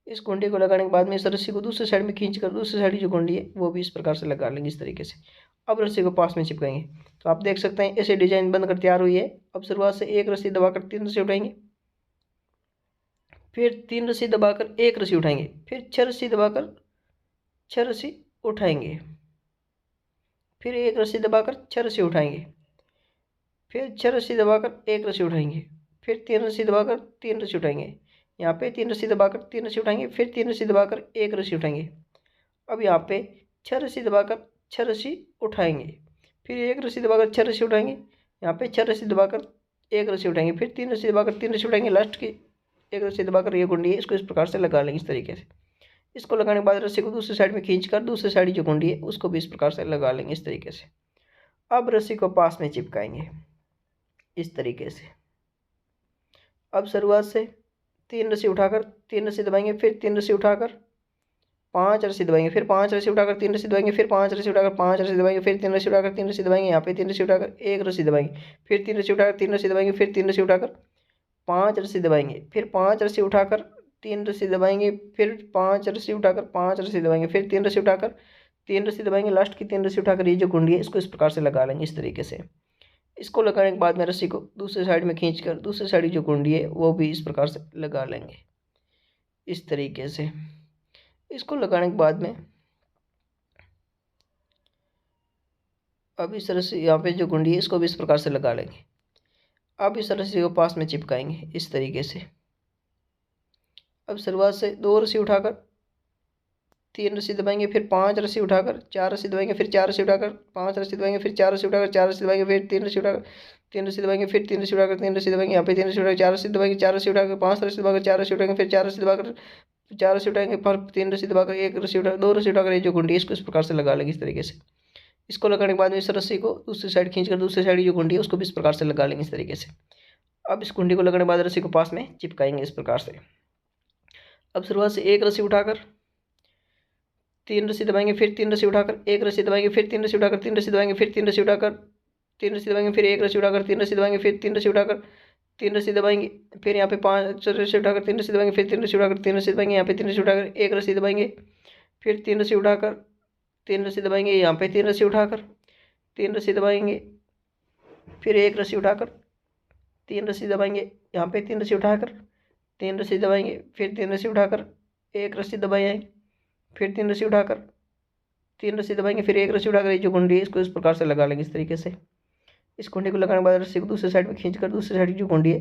इस गुंडी को लगाने के बाद में इस रस्सी को दूसरी साइड में खींचकर दूसरी साइड की जो गुंडी है वो भी इस प्रकार से लगा लेंगे इस तरीके से। अब रस्सी को पास में चिपकाएंगे तो आप देख सकते हैं ऐसे डिजाइन बनकर तैयार हुई है। अब शुरुआत से 1 रस्सी दबाकर 3 रस्सी उठाएंगे, फिर 3 रस्सी दबाकर 1 रस्सी उठाएंगे, फिर 6 रस्सी दबाकर 6 रस्सी उठाएंगे, फिर 1 रस्सी दबाकर 6 रस्सी उठाएंगे, फिर 6 रस्सी दबाकर 1 रस्सी उठाएंगे, फिर 3 रस्सी दबाकर 3 रस्सी उठाएंगे, यहाँ पे 3 रस्सी दबाकर 3 रस्सी उठाएंगे, फिर 3 रस्सी दबाकर 1 रस्सी उठाएंगे। अब यहाँ पे 6 रस्सी दबाकर 6 रस्सी उठाएंगे, फिर 1 रस्सी दबाकर 6 रस्सी उठाएंगे, यहाँ पे 6 रस्सी दबाकर 1 रस्सी उठाएंगे, फिर 3 रस्सी दबाकर 3 रस्सी उठाएंगे, लास्ट की 1 रस्सी दबाकर ये गुंडी है इसको इस प्रकार से लगा लेंगे इस तरीके से। इसको लगाने के बाद रस्सी को दूसरी साइड में खींचकर दूसरी साइड की जो गुंडी है उसको भी इस प्रकार से लगा लेंगे इस तरीके से। अब रस्सी को पास में चिपकाएंगे इस तरीके से। अब शुरुआत से 3 रस्सी उठाकर 3 रस्सी दबाएंगे, फिर 3 रस्सी उठाकर 5 रस्सी दबाएंगे, फिर 5 रस्सी उठाकर 3 रस्सी दबाएंगे, फिर 5 रस्सी उठाकर 5 रस्सी दबाएंगे, फिर 3 रस्सी उठाकर 3 रस्सी दबाएंगे, यहाँ पे 3 रस्सी उठाकर 1 रस्सी दबाएंगे, फिर 3 रस्सी उठाकर 3 रस्सी दबाएंगे, फिर 3 रस्सी उठाकर 5 रस्सी दबाएंगे, फिर 5 रस्सी उठाकर 3 रस्सी दबाएंगे, फिर 5 रस्सी उठाकर 5 रस्सी दबाएंगे, फिर 3 रस्सी उठाकर 3 रस्सी दबाएंगे, लास्ट की 3 रस्सी उठाकर ये जो गुंडी है इसको इस प्रकार से लगा लेंगे इस तरीके से। इसको लगाने के बाद में रस्सी को दूसरी साइड में खींचकर दूसरी साइड की जो गुंडी है वो भी इस प्रकार से लगा लेंगे इस तरीके से। इसको लगाने के बाद में अब इस तरह से यहाँ पे जो गुंडी है इसको भी इस प्रकार से लगा लेंगे। अब इस रस्सी को पास में चिपकाएंगे इस तरीके से। अब शुरुआत से 2 रस्सी उठाकर 3 रस्सी दबाएंगे, फिर 5 रस्सी उठाकर 4 रस्सी दबाएंगे, फिर 4 रस्सी उठाकर 5 रस्सी दबाएंगे, फिर 4 रस्सी उठाकर 4 रस्सी दबाएंगे, फिर 3 रस्सी उठाकर 3 रस्सी दबाएंगे, फिर 3 रस्सी उठाकर 3 रस्सी दबाएंगे, यहाँ पे 3 रस्सी उठाकर 4 रस्सी दबाएंगे, 4 रस्सी उठाकर 5 रस्सी दबाकर 4 रस्सी उठाएंगे, फिर 4 रस्सी दबाकर 4 रस्सी उठाएंगे, फिर 3 रस्सी दबाकर 1 रस्सी उठा 2 रस्सी उठाकर ये जो गुंडी है इसको इस प्रकार से लगा लेंगे इस तरीके से। इसको लगाने के बाद में इस रस्सी को दूसरी साइड खींचकर दूसरी साइड की जो गुंडी है उसको भी इस प्रकार से लगा लेंगे इस तरीके से। अब इस गुंडी को लगाने के बाद रस्सी को पास में चिपकाएंगे इस प्रकार से। अब शुरुआत से 1 रस्सी उठाकर 3 रस्सी दबाएंगे, फिर 3 रस्सी उठाकर 1 रस्सी दबाएंगे, फिर 3 रस्सी उठाकर 3 रस्सी दबाएंगे, फिर 3 रस्सी उठाकर 3 रस्सी दबाएंगे, फिर 1 रस्सी उठाकर 3 रस्सी दबाएंगे, फिर 3 रस्सी उठाकर 3 रस्सी दबाएंगे, फिर यहाँ पे 5 रस्सी उठाकर 3 रस्सी दबाएंगे, फिर 3 रस्सी उठाकर 3 रस्सी दबाएंगे, यहाँ पे 3 रस्सी उठाकर 1 रस्सी दबाएंगे, फिर 3 रस्सी उठाकर 3 रस्सी दबाएंगे, यहाँ पे 3 रस्सी उठाकर 3 रस्सी दबाएंगे, फिर 1 रस्सी उठाकर 3 रस्सी दबाएंगे, यहाँ पे 3 रस्सी उठाकर 3 रस्सी दबाएंगे, फिर 3 रस्सी उठाकर 1 रस्सी दबाएंगे, फिर 3 रस्सी उठाकर 3 रस्सी दबाएंगे, फिर 1 रस्सी उठाकर ये जो गुंडी है इसको इस प्रकार से लगा लेंगे इस तरीके से। इस गुंडी को लगाने के बाद रस्सी को दूसरी साइड में खींचकर दूसरी साइड की जो गुंडी है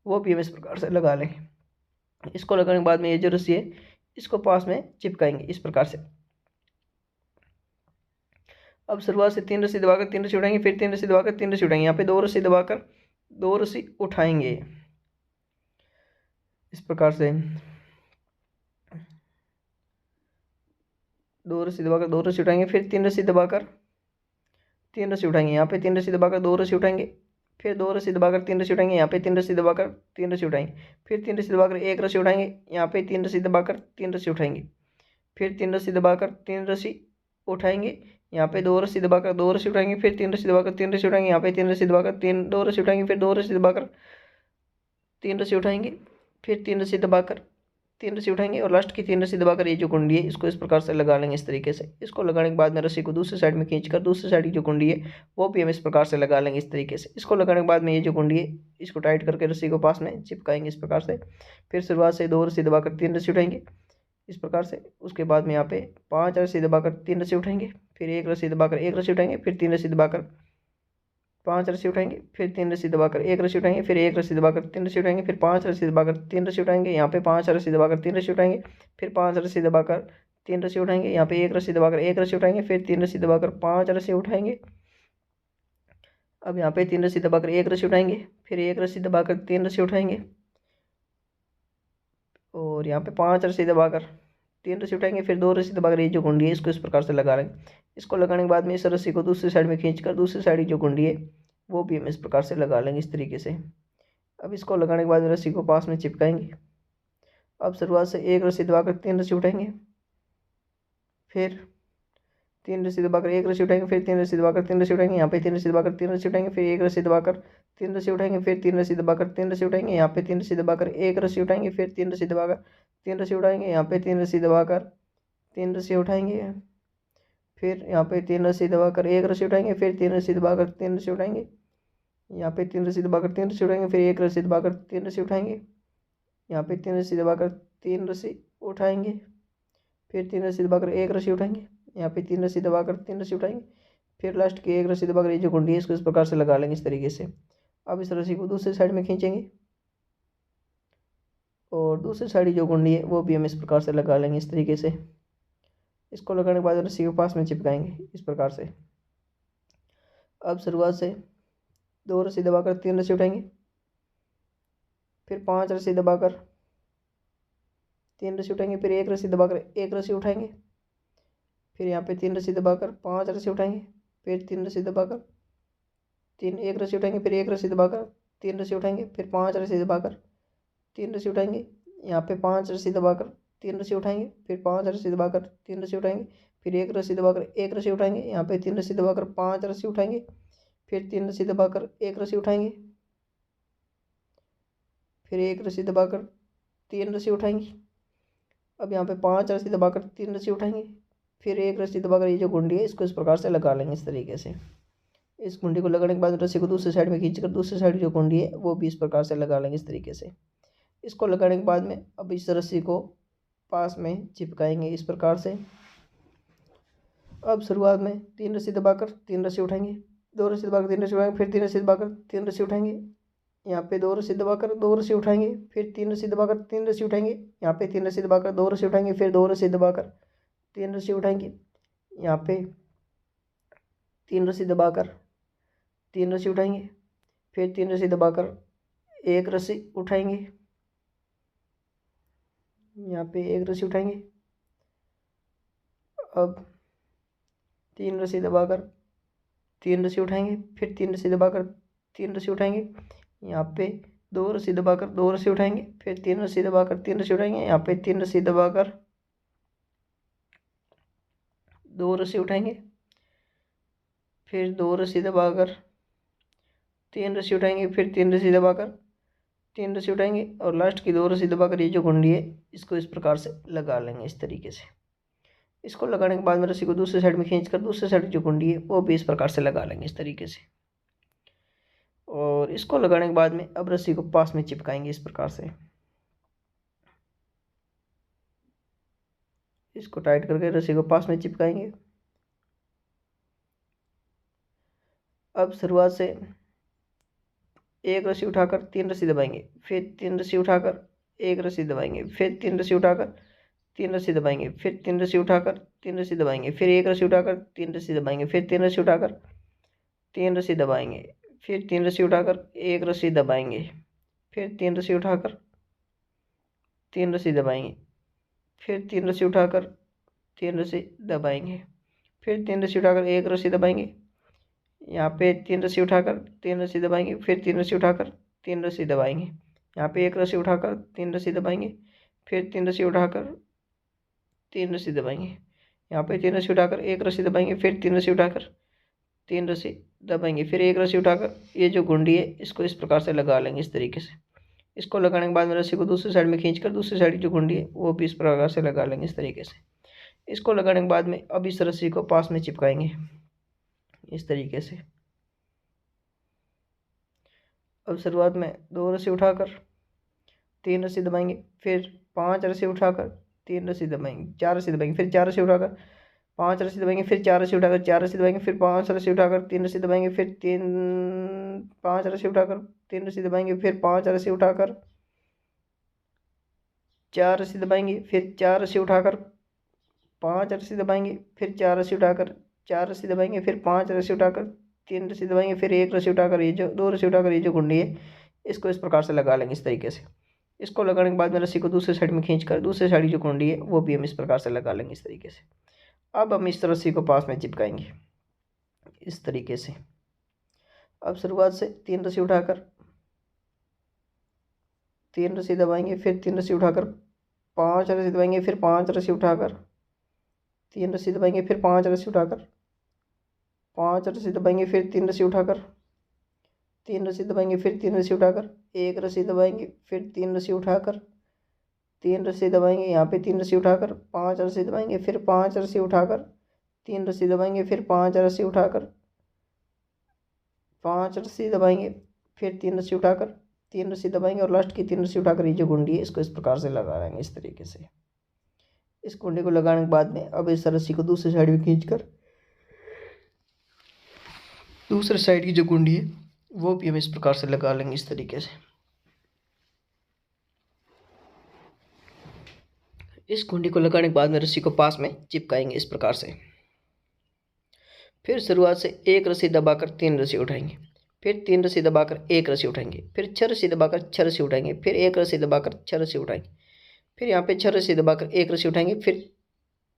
वो भी हम इस प्रकार से लगा लेंगे। इसको लगाने के बाद में ये जो रस्सी है इसको पास में चिपकाएंगे इस प्रकार से। अब शुरुआत से 3 रस्सी दबाकर 3 रस्सी उठाएंगे, फिर 3 रस्सी दबाकर 3 रस्सी उठाएंगे, यहाँ पे 2 रस्सी दबाकर 2 रस्सी उठाएंगे इस प्रकार से। 2 रस्सी दबाकर 2 रस्सी उठाएंगे, फिर 3 रस्सी दबाकर 3 रस्सी उठाएंगे, यहाँ पे 3 रस्सी दबाकर 2 रस्सी उठाएंगे, फिर 2 रस्सी दबाकर 3 रस्सी उठाएंगे, यहाँ पे 3 रस्सी दबाकर 3 रस्सी उठाएंगे, फिर 3 रस्सी दबाकर 1 रस्सी उठाएंगे, यहाँ पे 3 रस्सी दबाकर 3 रस्सी उठाएंगे, फिर 3 रस्सी दबाकर 3 रस्सी उठाएंगे, यहाँ पे 2 रस्सी दबाकर 2 रस्सी उठाएंगे, फिर 3 रस्सी दबाकर 3 रस्सी उठाएंगे, यहाँ पे 3 रस्सी दबाकर 2 रस्सी उठाएंगे, फिर 2 रस्सी दबाकर 3 रस्सी उठाएंगे, फिर 3 रस्सी दबाकर 3 रस्सी उठाएंगे और लास्ट की 3 रस्सी दबाकर ये जो कुंडी है इसको इस प्रकार से लगा लेंगे इस तरीके से। इसको लगाने के बाद में रस्सी को दूसरी साइड में खींचकर दूसरी साइड की जो कुंडी है वो भी हम इस प्रकार से लगा लेंगे इस तरीके से। इसको लगाने के बाद में ये जो कुंडी है इसको टाइट करके रस्सी को पास में चिपकाएंगे इस प्रकार से। फिर शुरुआत से 2 रस्सी दबाकर 3 रस्सी उठाएंगे इस प्रकार से। उसके बाद में यहाँ पे 5 रस्सी दबाकर 3 रस्सी उठाएंगे, फिर 1 रस्सी दबाकर 1 रस्सी उठाएंगे, फिर 3 रस्सी दबाकर 5 रस्सी उठाएंगे, फिर 3 रस्सी दबाकर 1 रस्सी उठाएंगे, फिर 1 रस्सी दबाकर 3 रस्सी उठाएंगे, फिर 5 रस्सी दबाकर 3 रस्सी उठाएंगे, यहाँ पे 5 रस्सी दबाकर 3 रस्सी उठाएंगे, फिर 5 रस्सी दबाकर 3 रस्सी उठाएंगे, यहाँ पे 1 रस्सी दबाकर 1 रस्सी उठाएंगे, फिर 3 रस्सी दबाकर 5 रस्सी उठाएंगे। अब यहाँ पे 3 रस्सी दबाकर 1 रस्सी उठाएंगे, फिर 1 रस्सी दबाकर 3 रस्सी उठाएंगे और यहाँ पे 5 रस्सी दबाकर 3 रस्सी उठाएंगे, फिर 2 रस्सी दबाकर ये जो कुंडी है इसको इस प्रकार से लगा लेंगे। इसको लगाने के बाद में इस रस्सी को दूसरी साइड में खींचकर दूसरी साइड की जो कुंडी है वो भी हम इस प्रकार से लगा लेंगे इस तरीके से। अब इसको लगाने के बाद रस्सी को पास में चिपकाएंगे। अब शुरुआत से 1 रस्सी दबाकर 3 रस्सी उठाएंगे, फिर 3 रस्सी दबाकर 1 रस्सी उठाएंगे, फिर 3 रस्सी दबाकर 3 रस्सी उठाएंगे, यहाँ पे 3 रस्सी दबाकर 3 रस्सी उठाएंगे, फिर 1 रस्सी दबाकर 3 रस्सी उठाएंगे, फिर 3 रस्सी दबाकर 3 रस्सी उठाएंगे, यहाँ पे 3 रस्सी दबाकर 1 रस्सी उठाएंगे, फिर 3 रस्सी दबाकर 3 रस्सी उठाएंगे, यहाँ पे 3 रस्सी दबाकर 3 रस्सी उठाएंगे, फिर यहाँ पे 3 रस्सी दबाकर 1 रस्सी उठाएंगे, फिर 3 रस्सी दबाकर 3 रस्सी उठाएंगे, यहाँ पे 3 रस्सी दबाकर 3 रस्सी उठाएंगे, फिर 1 रस्सी दबाकर 3 रस्सी उठाएंगे, यहाँ पे 3 रस्सी दबाकर 3 रस्सी उठाएंगे, फिर 3 रस्सी दबाकर 1 रस्सी उठाएंगे, यहाँ पे 3 रस्सी दबाकर 3 रस्सी उठाएंगे, फिर लास्ट की 1 रस्सी दबाकर ये जो कुंडी है इसको इस प्रकार से लगा लेंगे इस तरीके से। अब इस रस्सी को दूसरी साइड में खींचेंगे और दूसरी साइड जो कुंडी है वो भी हम इस प्रकार से लगा लेंगे इस तरीके से। इसको लगाने के बाद रस्सी को पास में चिपकाएंगे इस प्रकार से। अब शुरुआत से 2 रस्सी दबाकर 3 रस्सी उठाएंगे, फिर 5 रस्सी दबाकर 3 रस्सी उठाएंगे, फिर 1 रस्सी दबाकर 1 रस्सी उठाएंगे, फिर यहाँ पे 3 रस्सी दबाकर 5 रस्सी उठाएंगे, फिर 3 रस्सी दबाकर एक रस्सी उठाएंगे, फिर एक रस्सी दबाकर 3 रस्सी उठाएंगे, फिर 5 रस्सी दबाकर 3 रस्सी उठाएंगे, यहाँ पे 5 रस्सी दबाकर 3 रस्सी उठाएंगे, फिर 5 रस्सी दबाकर 3 रस्सी उठाएंगे, फिर एक रस्सी दबाकर एक रस्सी उठाएंगे, यहाँ पे 3 रस्सी दबाकर 5 रस्सी उठाएंगे, फिर 3 रस्सी दबाकर एक रस्सी उठाएंगे, फिर एक रस्सी दबाकर 3 रस्सी उठाएंगे। अब यहाँ पे 5 रस्सी दबाकर 3 रस्सी उठाएंगे, फिर एक रस्सी दबाकर ये जो गुंडी है इसको इस प्रकार से लगा लेंगे इस तरीके से। इस गुंडी को लगाने के बाद रस्सी को दूसरी साइड में खींचकर दूसरी साइड जो गुंडी है वो भी इस प्रकार से लगा लेंगे इस तरीके से। इसको लगाने के बाद में अब इस रस्सी को पास में चिपकाएंगे इस प्रकार से। अब शुरुआत में 3 रस्सी दबाकर 3 रस्सी उठाएंगे, 2 रस्सी दबाकर 3 रस्सी उठाएंगे, फिर 3 रस्सी दबाकर 3 रस्सी उठाएंगे, यहाँ पे 2 रस्सी दबाकर 2 रस्सी उठाएंगे, फिर 3 रस्सी दबाकर 3 रस्सी उठाएंगे, यहाँ पे 3 रस्सी दबाकर 2 रस्सी उठाएंगे, फिर 2 रस्सी दबाकर 3 रस्सी उठाएंगे, यहाँ पे 3 रस्सी दबाकर 3 रस्सी उठाएंगे, फिर 3 रस्सी दबाकर एक रस्सी उठाएंगे, यहाँ पे एक रस्सी उठाएंगे। अब 3 रस्सी दबाकर 3 रस्सी उठाएंगे, फिर 3 रस्सी दबाकर 3 रस्सी उठाएंगे, यहाँ पे 2 रस्सी दबाकर 2 रस्सी उठाएंगे, फिर 3 रस्सी दबाकर 3 रस्सी उठाएंगे, यहाँ पे 3 रस्सी दबाकर 2 रस्सी उठाएंगे, फिर 2 रस्सी दबाकर 3 रस्सी उठाएंगे, फिर 3 रस्सी दबाकर 3 रस्सी उठाएंगे और लास्ट की 2 रस्सी दबाकर ये जो गुंडी है इसको इस प्रकार से लगा लेंगे इस तरीके से। इसको लगाने के बाद में रस्सी को दूसरी साइड में खींचकर दूसरी साइड जो गुंडी है वो भी इस प्रकार से लगा लेंगे इस तरीके से। और इसको लगाने के बाद में अब रस्सी को पास में चिपकाएंगे इस प्रकार से। इसको टाइट करके रस्सी को पास में चिपकाएंगे। अब शुरुआत से एक रस्सी उठाकर 3 रस्सी दबाएंगे, फिर 3 रस्सी उठाकर एक रस्सी दबाएंगे, फिर 3 रस्सी उठाकर 3 रस्सी दबाएंगे, फिर 3 रस्सी उठाकर 3 रस्सी दबाएंगे, फिर एक रस्सी उठाकर 3 रस्सी दबाएंगे, फिर 3 रस्सी उठाकर 3 रस्सी दबाएंगे, फिर 3 रस्सी उठाकर एक रस्सी दबाएंगे, फिर 3 रस्सी उठाकर 3 रस्सी दबाएंगे, फिर 3 रस्सी उठाकर 3 रस्सी दबाएंगे, फिर 3 रस्सी उठाकर एक रस्सी दबाएंगे, यहाँ पे 3 रस्सी उठाकर 3 रस्सी दबाएंगे, फिर 3 रस्सी उठाकर 3 रस्सी दबाएंगे, यहाँ पे एक रस्सी उठाकर 3 रस्सी दबाएंगे, फिर 3 रस्सी उठाकर 3 रस्सी दबाएंगे, यहाँ पे 3 रस्सी उठाकर एक रस्सी दबाएंगे, फिर 3 रस्सी उठाकर 3 रस्सी दबाएंगे, फिर एक रस्सी उठाकर ये जो गुंडी है इसको इस प्रकार से लगा लेंगे इस तरीके से। इसको लगाने के बाद में रस्सी को दूसरी साइड में खींचकर दूसरी साइड जो गुंडी है वो भी इस प्रकार से लगा लेंगे इस तरीके से। इसको लगाने के बाद में अब इस रस्सी को पास में चिपकाएंगे इस तरीके से। अब शुरुआत में 2 रस्सी उठाकर 3 रस्सी दबाएंगे, फिर 5 रस्सी उठाकर 3 रस्सी दबाएंगे, 4 रस्सी दबाएंगे, फिर 4 रस्सी उठाकर 5 रस्सी दबाएंगे, फिर 4 रस्सी उठाकर 4 रस्सी दबाएंगे, फिर 5 रस्सी उठाकर 3 रस्सी दबाएंगे, फिर 5 रस्सी उठाकर 3 रस्सी दबाएंगे, फिर 5 रस्सी उठाकर 4 रस्सी दबाएंगे, फिर 4 रस्सी उठाकर 5 रस्सी दबाएंगे, फिर 4 रस्सी उठाकर 4 रस्सी दबाएंगे, फिर 5 रस्सी उठाकर 3 रस्सी दबाएंगे, फिर एक रस्सी उठाकर ये जो 2 रस्सी उठाकर ये जो गुंडी है इसको इस प्रकार से लगा लेंगे इस तरीके से। इसको लगाने के बाद में रस्सी को दूसरी साइड में खींचकर दूसरी साइड जो गुंडी है वो भी हम इस प्रकार से लगा लेंगे इस तरीके से। अब हम इस रस्सी को पास में चिपकाएंगे इस तरीके से। अब शुरुआत से 3 रस्सी उठाकर 3 रस्सी दबाएंगे, फिर 3 रस्सी उठाकर 5 रस्सी दबाएंगे, फिर 5 रस्सी उठाकर 3 रस्सी दबाएंगे, फिर 5 रस्सी उठाकर 5 रस्सी दबाएंगे, फिर 3 रस्सी उठाकर 3 रस्सी दबाएंगे, फिर 3 रस्सी उठाकर एक रस्सी दबाएंगे, फिर 3 रस्सी उठाकर 3 रस्सी दबाएंगे, यहाँ पे 3 रस्सी उठाकर 5 रस्सी दबाएंगे, फिर 5 रस्सी उठाकर 3 रस्सी दबाएंगे, फिर 5 रस्सी उठाकर 5 रस्सी दबाएंगे, फिर 3 रस्सी उठाकर 3 रस्सी दबाएंगे और लास्ट की 3 रस्सी उठाकर ये जो गुंडी है इसको इस प्रकार से लगा लेंगे इस तरीके से। इस गुंडी को लगाने के बाद में अब इस रस्सी को दूसरी साइड में खींचकर दूसरी साइड की जो गुंडी है वो भी हम इस प्रकार से लगा लेंगे इस तरीके से। इस गुंडी को लगाने के बाद में रस्सी को पास में चिपकाएंगे इस प्रकार से। फिर शुरुआत से एक रस्सी दबाकर 3 रस्सी उठाएंगे, फिर 3 रस्सी दबाकर एक रस्सी उठाएंगे, फिर 6 रस्सी दबाकर 6 रस्सी उठाएंगे, फिर एक रस्सी दबाकर 6 रस्सी उठाएंगे, फिर यहाँ पे 6 रस्सी दबाकर एक रस्सी उठाएंगे, फिर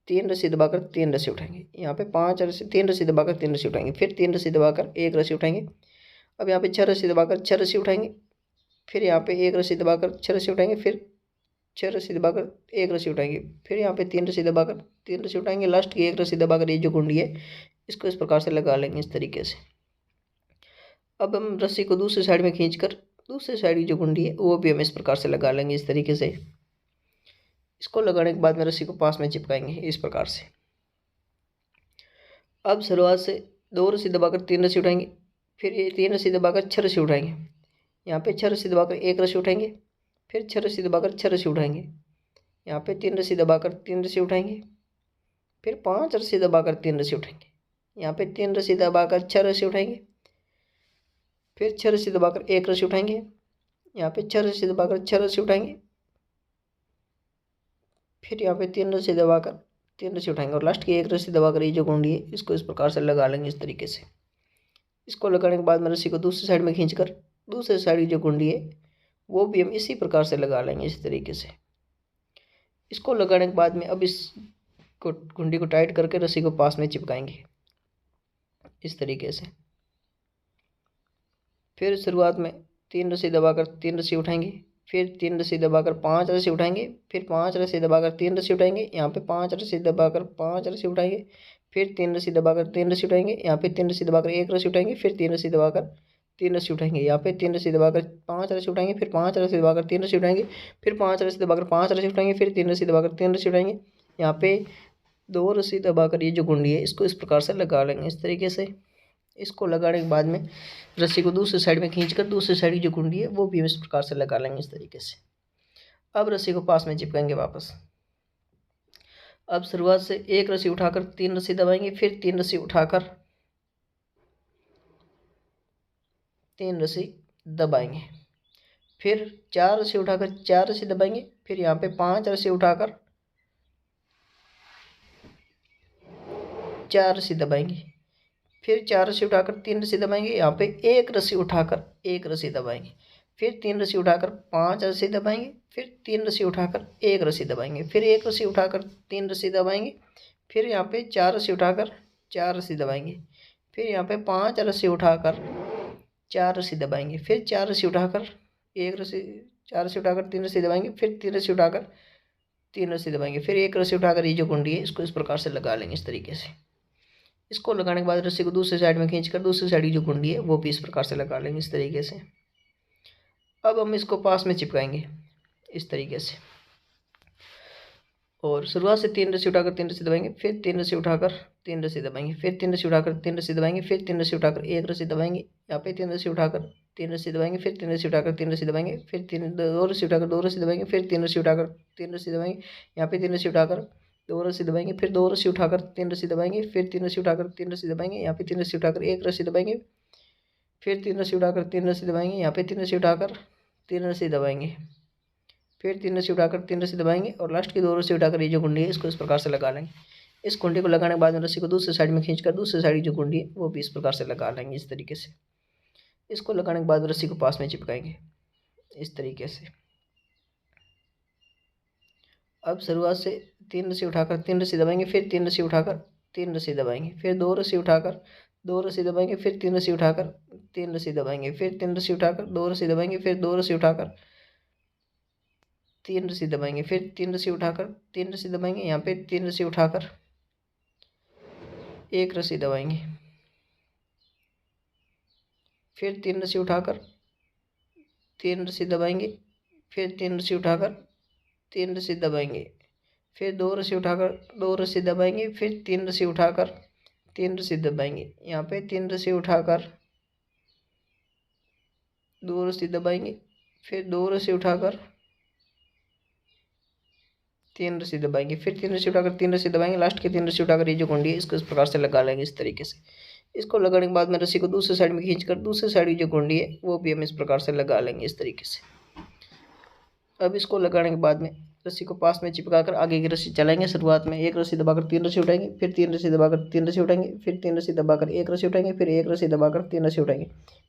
3 रस्सी दबाकर 3 रस्सी उठाएंगे, यहाँ पे 5 रस्सी 3 रस्सी दबाकर 3 रस्सी उठाएंगे, फिर 3 रस्सी दबाकर एक रस्सी उठाएंगे, अब यहाँ पे 6 रस्सी दबाकर 6 रस्सी उठाएंगे, फिर यहाँ पे 1 रस्सी दबाकर 6 रस्सी उठाएंगे, फिर 6 रस्सी दबाकर 1 रस्सी उठाएंगे, फिर यहाँ पे 3 रस्सी दबाकर 3 रस्सी उठाएंगे, लास्ट की 1 रस्सी दबाकर ये जो कुंडी है इसको इस प्रकार से लगा लेंगे इस तरीके से। अब हम रस्सी को दूसरी साइड में खींचकर दूसरी साइड की जो कुंडी है वो भी हम इस प्रकार से लगा लेंगे इस तरीके से। इसको लगाने के बाद में रस्सी को पास में चिपकाएंगे इस प्रकार से। अब शुरुआत से 2 रस्सी दबाकर 3 रस्सी उठाएंगे, फिर ये 3 रस्सी दबाकर 6 रस्सी उठाएंगे, यहाँ पे 6 रस्सी दबाकर 1 रस्सी उठाएंगे, फिर 6 रस्सी दबाकर 6 रस्सी उठाएंगे, यहाँ पे 3 रस्सी दबाकर 3 रस्सी उठाएंगे, फिर 5 रस्सी दबाकर 3 रस्सी उठाएंगे, यहाँ पे 3 रस्सी दबाकर 6 रस्सी उठाएंगे, फिर 6 रस्सी दबाकर 1 रस्सी उठाएंगे, यहाँ पे 6 रस्सी दबाकर 6 रस्सी उठाएंगे, फिर यहाँ पे 3 रस्सी दबाकर 3 रस्सी उठाएंगे और लास्ट की 1 रस्सी दबाकर ये जो कुंडी है इसको इस प्रकार से लगा लेंगे इस तरीके से। इसको लगाने के बाद में रस्सी को दूसरी साइड में खींचकर दूसरी साइड की जो कुंडी है वो भी हम इसी प्रकार से लगा लेंगे इस तरीके से। इसको लगाने के बाद में अब इस कुंडी को टाइट करके रस्सी को पास में चिपकाएंगे इस तरीके से। फिर शुरुआत में 3 रस्सी दबाकर 3 रस्सी उठाएंगे, फिर 3 रस्सी दबाकर 5 रस्सी उठाएंगे, फिर 5 रस्सी दबाकर 3 रस्सी उठाएंगे, यहाँ पे 5 रस्सी दबाकर 5 रस्सी उठाएंगे, फिर 3 रस्सी दबाकर 3 रस्सी उठाएंगे, यहाँ पे 3 रस्सी दबाकर 1 रस्सी उठाएंगे, फिर 3 रस्सी दबाकर 3 रस्सी उठाएंगे, यहाँ पे 3 रस्सी दबाकर 5 रस्सी उठाएंगे, फिर 5 रस्सी दबाकर 3 रस्सी उठाएंगे, फिर 5 रस्सी दबाकर 5 रस्सी उठाएंगे, फिर 3 रस्सी दबाकर 3 रस्सी उठाएंगे, यहाँ पे 2 रस्सी दबाकर ये जो कुंडी है इसको इस प्रकार से लगा लेंगे इस तरीके से। इसको लगाने के बाद में रस्सी को दूसरी साइड में खींचकर दूसरी साइड की जो कुंडी है वो भी हम इस प्रकार से लगा लेंगे इस तरीके से। अब रस्सी को पास में चिपकाएंगे वापस। अब शुरुआत से 1 रस्सी उठाकर 3 रस्सी दबाएंगे, फिर 3 रस्सी उठाकर 3 रस्सी दबाएंगे, फिर 4 रस्सी उठाकर 4 रस्सी दबाएंगे, फिर यहाँ पे 5 रस्सी उठाकर 4 रस्सी दबाएंगे, फिर 4 रस्सी उठाकर 3 रस्सी दबाएंगे, यहाँ पे 1 रस्सी उठाकर 1 रस्सी दबाएंगे, फिर 3 रस्सी उठाकर 5 रस्सी दबाएंगे, फिर 3 रस्सी उठाकर 1 रस्सी दबाएंगे, फिर 1 रस्सी उठाकर 3 रस्सी दबाएंगे, फिर यहाँ पे 4 रस्सी उठाकर 4 रस्सी दबाएंगे, फिर यहाँ पे 5 रस्सी उठाकर 4 रस्सी दबाएंगे, फिर 4 रस्सी उठाकर 1 रस्सी 4 रस्सी उठाकर 3 रस्सी दबाएंगे, फिर 3 रस्सी उठाकर 3 रस्सी दबाएंगे, फिर 1 रस्सी उठाकर ये जो कुंडी है इसको इस प्रकार से लगा लेंगे इस तरीके से। इसको लगाने के बाद रस्सी को दूसरी साइड में खींचकर दूसरी साइड की जो कुंडी है वो भी इस प्रकार से लगा लेंगे इस तरीके से। अब हम इसको पास में चिपकाएंगे इस तरीके से और शुरुआत से 3 रस्सी उठाकर 3 रस्सी दबाएंगे, फिर 3 रस्सी उठाकर 3 रस्सी दबाएंगे, फिर 3 रस्सी उठाकर 3 रस्सी दबाएंगे, फिर 3 रस्सी उठाकर 1 रस्सी दबाएंगे, यहाँ पे 3 रस्सी उठाकर 3 रस्सी दबाएंगे, फिर 3 रस्सी उठाकर 3 रस्सी दबाएंगे, फिर 2 रस्सी उठाकर 2 रस्सी दबाएंगे, फिर 3 रस्सी उठाकर 3 रस्सी दबाएंगे, यहाँ पे 3 रस्सी उठाकर 2 रस्सी दबाएंगे, फिर 2 रस्सी उठाकर 3 रस्सी दबाएंगे, फिर 3 रस्सी उठाकर 3 रस्सी दबाएंगे, यहाँ पे 3 रस्सी उठाकर 1 रस्सी दबाएंगे, फिर 3 रस्सी उठाकर 3 रस्सी दबाएंगे, यहाँ पे 3 रस्सी उठाकर 3 रस्सी दबाएंगे, फिर 3 रस्सी उठाकर 3 रस्सी दबाएंगे और लास्ट की 2 रस्सी उठाकर ये जो कुंडी है इसको इस प्रकार से लगा लेंगे। इस कुंडी को लगाने के बाद में रस्सी को दूसरी साइड में खींचकर दूसरी साइड की जो कुंडी है वो भी इस प्रकार से लगा लेंगे इस तरीके से। इसको लगाने के बाद रस्सी को पास में चिपकाएंगे इस तरीके से। अब शुरुआत से 3 रस्सी उठाकर 3 रस्सी दबाएंगे, फिर 3 रस्सी उठाकर 3 रस्सी दबाएंगे, फिर 2 रस्सी उठाकर 2 रस्सी दबाएंगे, फिर 3 रस्सी उठाकर 3 रस्सी दबाएंगे, फिर 3 रस्सी उठाकर 2 रस्सी दबाएंगे, फिर 2 रस्सी उठाकर 3 रस्सी दबाएंगे, फिर 3 रस्सी उठाकर 3 रस्सी दबाएंगे, यहाँ पे 3 रस्सी उठाकर 1 रस्सी दबाएंगे, फिर 3 रस्सी उठाकर 3 रस्सी दबाएंगे, फिर 3 रस्सी उठाकर 3 रस्सी दबाएंगे, फिर 2 रस्सी उठाकर 2 रस्सी दबाएंगे, फिर 3 रस्सी उठाकर 3 रस्सी दबाएंगे, यहाँ पे 3 रस्सी उठाकर 2 रस्सी दबाएंगे, फिर 2 रस्सी उठाकर 3 रस्सी दबाएंगे, फिर 3 रस्सी उठाकर 3 रस्सी दबाएंगे, लास्ट के 3 रस्सी उठाकर ये जो कुंडी है इसको इस प्रकार से लगा लेंगे इस तरीके से। इसको लगाने के बाद में रस्सी को दूसरी साइड में खींचकर दूसरी साइड की जो कुंडी है वो भी हम इस प्रकार से लगा लेंगे इस तरीके से। अब इसको लगाने के बाद में रस्सी को पास में चिपकाकर आगे की रस्सी चलाएंगे। शुरुआत में 1 रस्सी दबाकर 3 रस्सी उठाएंगे, फिर 3 रस्सी दबाकर 3 रस्सी उठाएंगे, फिर 3 रस्सी दबाकर 1 रस्सी उठाएंगे, फिर 1 रस्सी दबाकर 3 रस्सी उठाएंगे,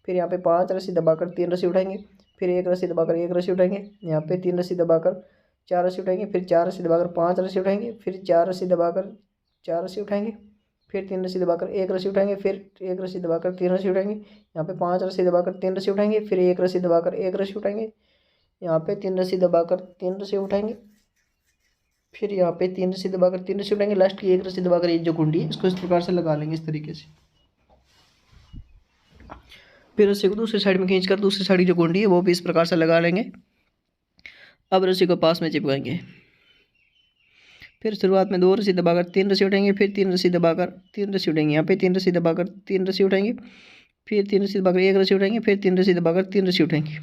फिर यहाँ पे 5 रस्सी दबाकर 3 रस्सी उठाएंगे, फिर 1 रस्सी दबाकर 1 रस्सी उठाएंगे, यहाँ पे 3 रस्सी दबाकर 4 रस्सी उठाएंगे, फिर 4 रस्सी दबाकर 5 रस्सी उठाएंगे, फिर 4 रस्सी दबाकर 4 रस्सी उठाएंगे, फिर 3 रस्सी दबाकर एक रस्सी उठाएंगे, फिर एक रस्सी दबाकर 3 रस्सी उठाएंगे, यहाँ पे 5 रस्सी दबाकर 3 रस्सी उठाएंगे, फिर एक रस्सी दबाकर एक रस्सी उठाएंगे, यहाँ पे 3 रस्सी दबाकर 3 रस्सी उठाएंगे, फिर यहाँ पे 3 रस्सी दबाकर 3 रस्सी उठाएंगे, लास्ट की एक रस्सी दबाकर ये जो कुंडी है इसको इस प्रकार से लगा लेंगे इस तरीके से। फिर रस्सी को दूसरी साइड में खींचकर दूसरी साइड की जो कुंडी है वो भी इस प्रकार से लगा लेंगे। अब रस्सी को पास में चिपकाएंगे। फिर शुरुआत में 2 रस्सी दबाकर 3 रस्सी उठाएंगे, फिर 3 रस्सी दबाकर 3 रस्सी उठाएंगे, यहाँ पे 3 रस्सी दबाकर 3 रस्सी उठाएंगे, फिर 3 रस्सी दबाकर एक रस्सी उठाएंगे, फिर 3 रस्सी दबाकर 3 रस्सी उठाएंगे,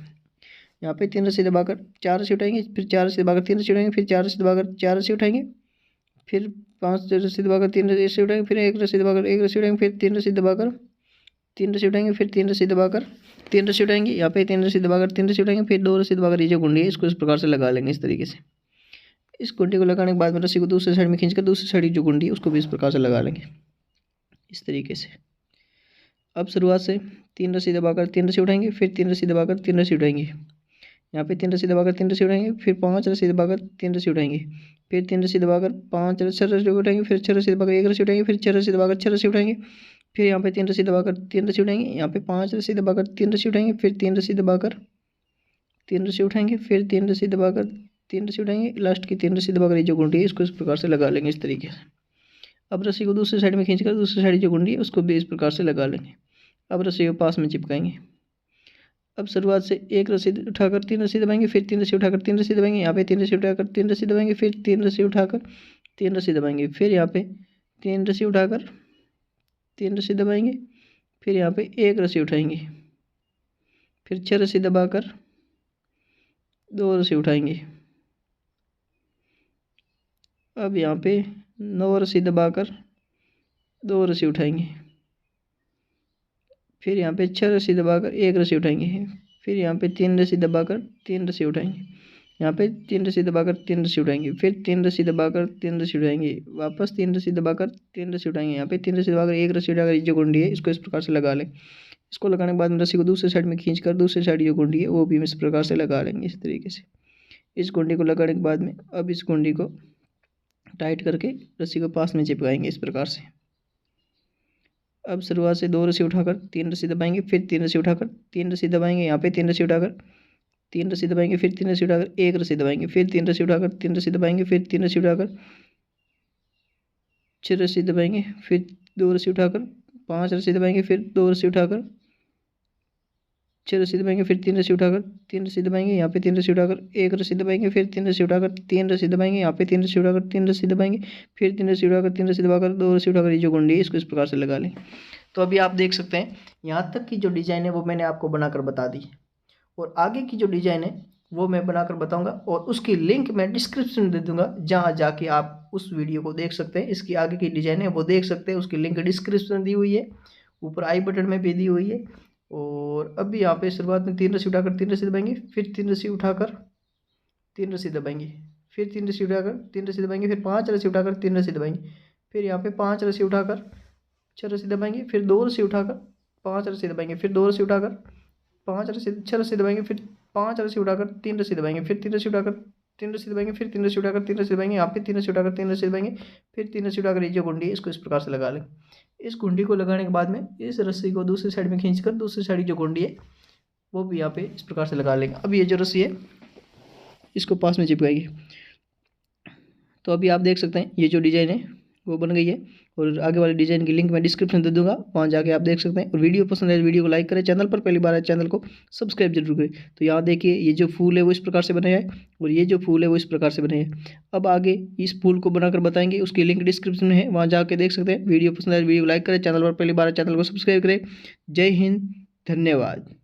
यहाँ पे 3 रस्सी दबाकर 4 रस्सी उठाएंगे, फिर 4 रस्सी दबाकर 3 रस्सी उठाएंगे, फिर 4 रस्सी दबाकर 4 रस्सी उठाएंगे, फिर 5 रस्सी दबाकर 3 रस्सी उठाएंगे, फिर एक रस्सी दबाकर एक रस्सी उठाएंगे, फिर 3 रस्सी दबाकर 3 रस्सी उठाएंगे, फिर 3 रस्सी दबाकर 3 रस्सी उठाएंगे, यहाँ पे 3 रस्सी दबाकर 3 रस्सी उठाएंगे, फिर 2 रस्सी दबाकर ये जो कुंडी है इसको इस प्रकार से लगा लेंगे इस तरीके से। इस कुंडी को लगाने के बाद में रस्सी को दूसरी साइड में खींचकर दूसरी साइड की जो कुंडी है उसको भी इस प्रकार से लगा लेंगे इस तरीके से। अब शुरुआत से 3 रस्सी दबाकर 3 रस्सी उठाएंगे, फिर 3 रस्सी दबाकर 3 रस्सी उठाएंगे, यहाँ पे 3 रस्सी दबाकर 3 रस्सी उठाएंगे, फिर 5 रस्सी दबाकर 3 रस्सी उठाएंगे, फिर 3 रस्सी दबाकर 5 रस्सी उठाएंगे, फिर 6 रस्सी दबाकर एक रस्सी उठाएंगे, फिर 6 रस्सी दबाकर 6 रस्सी उठाएंगे, फिर यहाँ पे 3 रस्सी दबाकर 3 रस्सी उठाएंगे, यहाँ पे 5 रस्सी दबाकर 3 रस्सी उठाएंगे, फिर 3 रस्सी दबाकर 3 रस्सी उठाएंगे, फिर 3 रस्सी दबाकर 3 रस्सी उठाएंगे, लास्ट की 3 रस्सी दबाकर ये जो कुंडी है इसको इस प्रकार से लगा लेंगे इस तरीके से। अब रस्सी को दूसरी साइड में खींचकर दूसरी साइड जो कुंडी है उसको भी इस प्रकार से लगा लेंगे। अब रस्सी को पास में चिपकाएंगे। अब शुरुआत से एक रस्सी उठाकर 3 रस्सी दबाएंगे, फिर 3 रस्सी उठाकर 3 रस्सी दबाएंगे, यहाँ पे 3 रस्सी उठाकर 3 रस्सी दबाएंगे, फिर 3 रस्सी उठाकर 3 रस्सी दबाएंगे, फिर यहाँ पे 3 रस्सी उठाकर 3 रस्सी दबाएंगे, फिर यहाँ पे एक रस्सी उठाएंगे, फिर 6 रस्सी दबाकर 2 रस्सी उठाएंगे। अब यहाँ पे 9 रस्सी दबाकर 2 रस्सी उठाएंगे, फिर यहाँ पे 6 रस्सी दबाकर एक रस्सी उठाएंगे, फिर यहाँ पे 3 रस्सी दबाकर 3 रस्सी उठाएंगे, यहाँ पे 3 रस्सी दबाकर 3 रस्सी उठाएंगे, फिर 3 रस्सी दबाकर 3 रस्सी उठाएंगे, वापस 3 रस्सी दबाकर 3 रस्सी उठाएंगे, यहाँ पे 3 रस्सी दबाकर एक रस्सी उठाकर ये जो कुंडी है इसको इस प्रकार से लगा लें। इसको लगाने के बाद में रस्सी को दूसरी साइड में खींचकर दूसरी साइड जो कुंडी है वो भी इस प्रकार से लगा लेंगे इस तरीके से। इस कुंडी को लगाने के बाद में अब इस कुंडी को टाइट करके रस्सी को पास में चिपकाएंगे इस प्रकार से। अब शुरुआत से 2 रस्सी उठाकर 3 रस्सी दबाएंगे, फिर 3 रस्सी उठाकर 3 रस्सी दबाएंगे, यहाँ पे 3 रस्सी उठाकर 3 रस्सी दबाएंगे, फिर 3 रस्सी उठाकर एक रस्सी दबाएंगे, फिर 3 रस्सी उठाकर 3 रस्सी दबाएंगे, फिर 3 रस्सी उठाकर 6 रस्सी दबाएंगे, फिर 2 रस्सी उठाकर 5 रस्सी दबाएंगे, फिर 2 रस्सी उठाकर 6 रस्सी दबाएंगे, फिर 3 रस्सी उठाकर 3 रस्सी दबाएंगे, यहाँ पे 3 रस्सी उठाकर एक रस्सी दबाएंगे, फिर 3 रस्सी उठाकर 3 रस्सी दबाएंगे, यहाँ पे 3 रस्सी उठाकर 3 रस्सी दबाएंगे, फिर 3 रस्सी उठाकर 3 रस्सी दबाकर 2 रस्सी उठाकर ये जो कुंडी है इसको इस प्रकार से लगा लें। तो अभी आप देख सकते हैं यहाँ तक की जो डिज़ाइन है वो मैंने आपको बनाकर बता दी, और आगे की जो डिज़ाइन है वो मैं बनाकर बताऊँगा, और उसकी लिंक मैं डिस्क्रिप्शन में दे दूँगा, जहाँ जाके आप उस वीडियो को देख सकते हैं। इसकी आगे की डिज़ाइन है वो देख सकते हैं, उसकी लिंक डिस्क्रिप्शन दी हुई है, ऊपर आई बटन में भी दी हुई है। और अभी यहाँ पे शुरुआत में 3 रस्सी उठाकर 3 रस्सी दबाएंगे, फिर 3 रस्सी उठाकर 3 रस्सी दबाएंगे, फिर 3 रस्सी उठाकर 3 रस्सी दबाएंगे, फिर 5 रस्सी उठाकर 3 रस्सी दबाएंगे, फिर यहाँ पे 5 रस्सी उठाकर 6 रस्सी दबाएंगे, फिर 2 रस्सी उठाकर 5 रस्सी दबाएंगे, फिर 2 रस्सी उठाकर 5 रस्सी 6 रस्सी दबाएंगे, फिर 5 रस्सी उठाकर 3 रस्सी दबाएंगे, फिर 3 रस्सी उठाकर 3 रस्सी दबाएंगे, फिर 3 रस्सी उठाकर 3 रस्सी दबाएंगे, यहाँ पे 3 रस्सी उठाकर 3 रस्सी दबाएंगे, फिर 3 रस्सी उठाकर ये जो कुंडी है इसको इस प्रकार से लगा लें। इस कुंडी को लगाने के बाद में इस रस्सी को दूसरी साइड में खींचकर दूसरी साइड की जो कुंडी है वो भी यहाँ पे इस प्रकार से लगा लेंगे। अब ये जो रस्सी है इसको पास में चिपकाएंगे। तो अभी आप देख सकते हैं ये जो डिज़ाइन है वो बन गई है, और आगे वाली डिज़ाइन की लिंक मैं डिस्क्रिप्शन दे दूंगा, वहाँ जाके आप देख सकते हैं। और वीडियो पसंद है वीडियो को लाइक करें, चैनल पर पहली बार है चैनल को सब्सक्राइब जरूर करें। तो यहाँ देखिए ये जो फूल है वो इस प्रकार से बने हैं, और ये जो फूल है वो इस प्रकार से बने हैं। अब आगे इस फूल को बनाकर बताएंगे, उसकी लिंक डिस्क्रिप्शन में है, वहाँ जाके देख सकते हैं। वीडियो पसंद है वीडियो को लाइक करें, चैनल पर पहली बार है चैनल को सब्सक्राइब करें। जय हिंद, धन्यवाद।